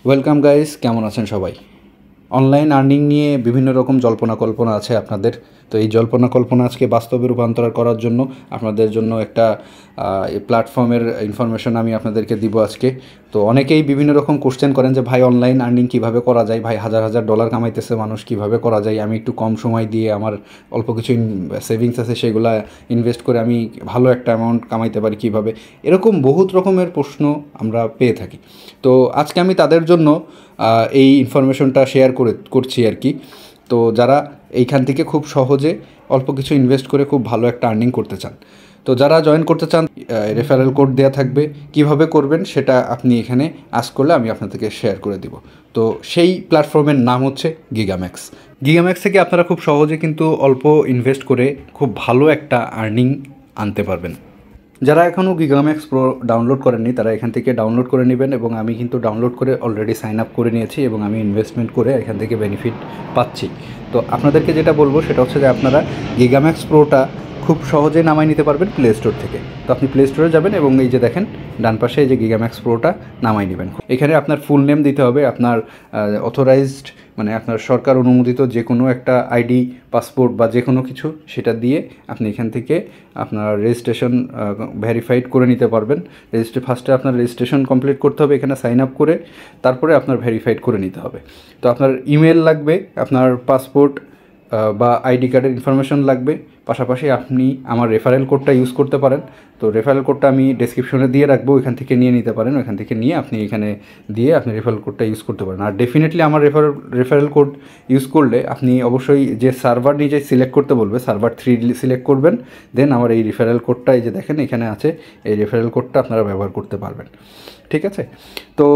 Welcome guys, কেমন আছেন সবাই? অনলাইন আর্নিং নিয়ে বিভিন্ন রকম জল্পনা কল্পনা আছে আপনাদের। তো এই জল্পনা কল্পনা আজকে বাস্তবে রূপান্তর করার জন্য আপনাদের জন্য একটা এই প্ল্যাটফর্মের ইনফরমেশন আমি আপনাদেরকে দিব আজকে। তো অনেকেই বিভিন্ন রকম কোশ্চেন করেন যে ভাই অনলাইন আর্নিং কীভাবে করা যায়, ভাই হাজার হাজার ডলার কামাইতেছে মানুষ, কীভাবে করা যায়, আমি একটু কম সময় দিয়ে আমার অল্প কিছু সেভিংস আছে সেগুলো ইনভেস্ট করে আমি ভালো একটা অ্যামাউন্ট কামাইতে পারি কীভাবে, এরকম বহুত রকমের প্রশ্ন আমরা পেয়ে থাকি। তো আজকে আমি তাদের জন্য এই ইনফরমেশনটা শেয়ার করছি আর কি। তো যারা এইখান থেকে খুব সহজে অল্প কিছু ইনভেস্ট করে খুব ভালো একটা আর্নিং করতে চান, তো যারা জয়েন করতে চান রেফারেল কোড দেওয়া থাকবে, কিভাবে করবেন সেটা আপনি এখানে আস্ক করলে আমি আপনাদেরকে শেয়ার করে দিব। তো সেই প্ল্যাটফর্মের নাম হচ্ছে গিগাম্যাক্স। গিগাম্যাক্স থেকে আপনারা খুব সহজে কিন্তু অল্প ইনভেস্ট করে খুব ভালো একটা আর্নিং আনতে পারবেন। যারা এখনও গিগাম্যাক্স প্রো ডাউনলোড করেননি তারা এখান থেকে ডাউনলোড করে নেবেন, এবং আমি কিন্তু ডাউনলোড করে অলরেডি সাইন আপ করে নিয়েছি এবং আমি ইনভেস্টমেন্ট করে এখান থেকে বেনিফিট পাচ্ছি। তো আপনাদেরকে যেটা বলবো সেটা হচ্ছে যে আপনারা গিগাম্যাক্স প্রোটা খুব সহজেই নামাই নিতে পারবেন প্লে স্টোর থেকে। তো আপনি প্লে স্টোরে যাবেন এবং এই যে দেখেন ডান পাশে এই যে গিগাম্যাক্স প্রোটা নামাই নেবেন। এখানে আপনার ফুল নেম দিতে হবে, আপনার অথরাইজড মানে আপনার সরকার অনুমোদিত যে কোনো একটা আইডি, পাসপোর্ট বা যে কোনো কিছু সেটা দিয়ে আপনি এখান থেকে আপনার রেজিস্ট্রেশন ভেরিফাইড করে নিতে পারবেন। ফার্স্টে আপনার রেজিস্ট্রেশন কমপ্লিট করতে হবে এখানে সাইন আপ করে, তারপরে আপনার ভেরিফাইড করে নিতে হবে। তো আপনার ইমেল লাগবে, আপনার পাসপোর্ট বা আইডি কার্ডের ইনফরমেশন লাগবে, পাশাপাশি আপনি আমার রেফারেল কোডটা ইউজ করতে পারেন। তো রেফারেল কোডটা আমি ডেসক্রিপশনে দিয়ে রাখবো, এখান থেকে নিয়ে নিতে পারেন, ওখান থেকে নিয়ে আপনি এখানে দিয়ে আপনি রেফারেল কোডটা ইউজ করতে পারেন। আর ডেফিনেটলি আমার রেফারেল কোড ইউজ করলে আপনি অবশ্যই যে সার্ভার নিজে সিলেক্ট করতে বলবে, সার্ভার 3 সিলেক্ট করবেন, দেন আমার এই রেফারেল কোডটা এই যে দেখেন এখানে আছে, এই রেফারেল কোডটা আপনারা ব্যবহার করতে পারবেন। ঠিক আছে? তো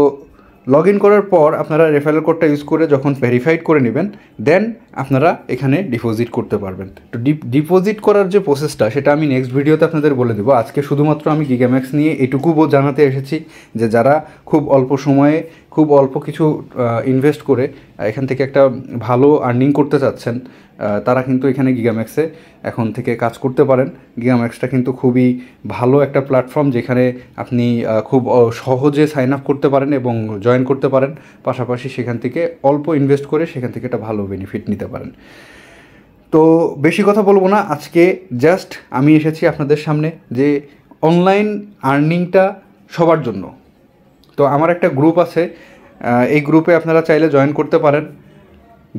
লগ ইন করার পর আপনারা রেফারেল কোডটা ইউজ করে যখন ভেরিফাইড করে নেবেন, দেন আপনারা এখানে ডিপোজিট করতে পারবেন। তো ডিপোজিট করার যে প্রসেসটা সেটা আমি নেক্সট ভিডিওতে আপনাদের বলে দেবো। আজকে শুধুমাত্র আমি গিগাম্যাক্স নিয়ে এটুকু জানাতে এসেছি যে যারা খুব অল্প সময়ে খুব অল্প কিছু ইনভেস্ট করে এখান থেকে একটা ভালো আর্নিং করতে চাচ্ছেন, তারা কিন্তু এখানে গিগাম্যাক্সে এখন থেকে কাজ করতে পারেন। গিগাম্যাক্সটা কিন্তু খুবই ভালো একটা প্ল্যাটফর্ম যেখানে আপনি খুব সহজে সাইন আপ করতে পারেন এবং জয়েন করতে পারেন, পাশাপাশি সেখান থেকে অল্প ইনভেস্ট করে সেখান থেকে একটা ভালো বেনিফিট নিতে পারেন। তো বেশি কথা বলবো না, আজকে জাস্ট আমি এসেছি আপনাদের সামনে যে অনলাইন আর্নিংটা সবার জন্য। তো আমার একটা গ্রুপ আছে, এই গ্রুপে আপনারা চাইলে জয়েন করতে পারেন,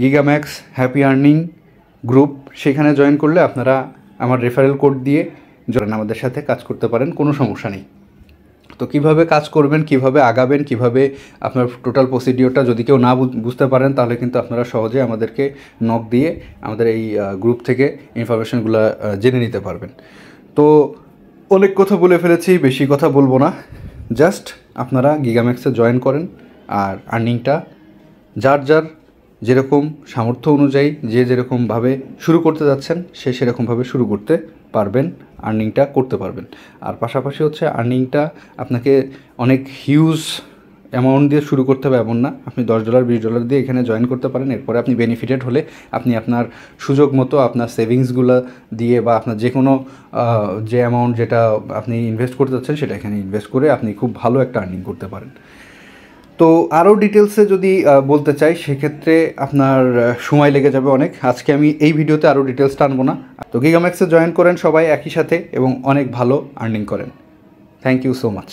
গিগাম্যাক্স হ্যাপি আর্নিং গ্রুপ। সেখানে জয়েন করলে আপনারা আমার রেফারেল কোড দিয়ে আমাদের সাথে কাজ করতে পারেন, কোনো সমস্যা নেই। তো কিভাবে কাজ করবেন, কিভাবে আগাবেন, কিভাবে আপনার টোটাল প্রসিডিওরটা যদি কেউ না বুঝতে পারেন তাহলে কিন্তু আপনারা সহজে আমাদেরকে নক দিয়ে আমাদের এই গ্রুপ থেকে ইনফরমেশনগুলো জেনে নিতে পারবেন। তো অনেক কথা বলে ফেলেছি, বেশি কথা বলবো না, জাস্ট আপনারা গিগাম্যাক্সে জয়েন করেন আর আর্নিংটা যার যার যেরকম সামর্থ্য অনুযায়ী যে যেরকমভাবে শুরু করতে যাচ্ছেন সে সেরকমভাবে শুরু করতে পারবেন, আর্নিংটা করতে পারবেন। আর পাশাপাশি হচ্ছে আর্নিংটা আপনাকে অনেক হিউজ অ্যামাউন্ট দিয়ে শুরু করতে হবে এমন না, আপনি $10 $20 দিয়ে এখানে জয়েন করতে পারেন। এরপরে আপনি বেনিফিটেড হলে আপনি আপনার সুযোগ মতো আপনার সেভিংসগুলো দিয়ে বা আপনার যে কোনো যে অ্যামাউন্ট যেটা আপনি ইনভেস্ট করতে চাচ্ছেন সেটা এখানে ইনভেস্ট করে আপনি খুব ভালো একটা আর্নিং করতে পারেন। তো আরও ডিটেলসে যদি বলতে চাই সেক্ষেত্রে আপনার সময় লেগে যাবে অনেক, আজকে আমি এই ভিডিওতে আরও ডিটেলস টানবো না। তো গিগাম্যাক্সে জয়েন করেন সবাই একই সাথে এবং অনেক ভালো আর্নিং করেন। Thank you so much.